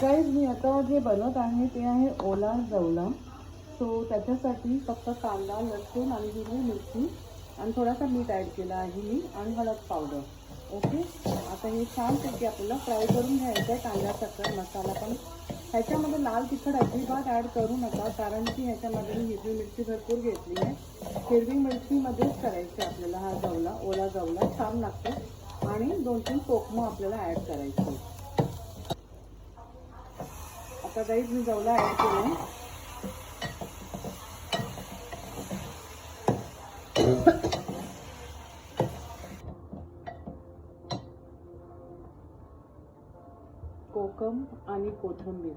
Guys मी आता जे बनवत आहे ते आहे ओला जवला. सो त्याच्यासाठी फक्त कांदा, लसूण आणि हिरवी मिरची आणि थोडासा मीठ ॲड केला आहे मी आणि हळद पावडर. ओके, आता हे छानपैकी आपल्याला फ्राय करून घ्यायचं आहे. कांदा, साखर, मसाला. पण ह्याच्यामध्ये लाल तिखट अजिबात ॲड करू नका, कारण की ह्याच्यामध्ये मी हिरवी मिरची भरपूर घेतली आहे. हिरवी मिरचीमध्येच करायची आपल्याला हा जवला, ओला जवला छान लागतो. आणि 2-3 कोकमं आपल्याला ॲड करायची. आता गाईज मी जवला ॲड केलं. कोकम आणि कोथिंबीर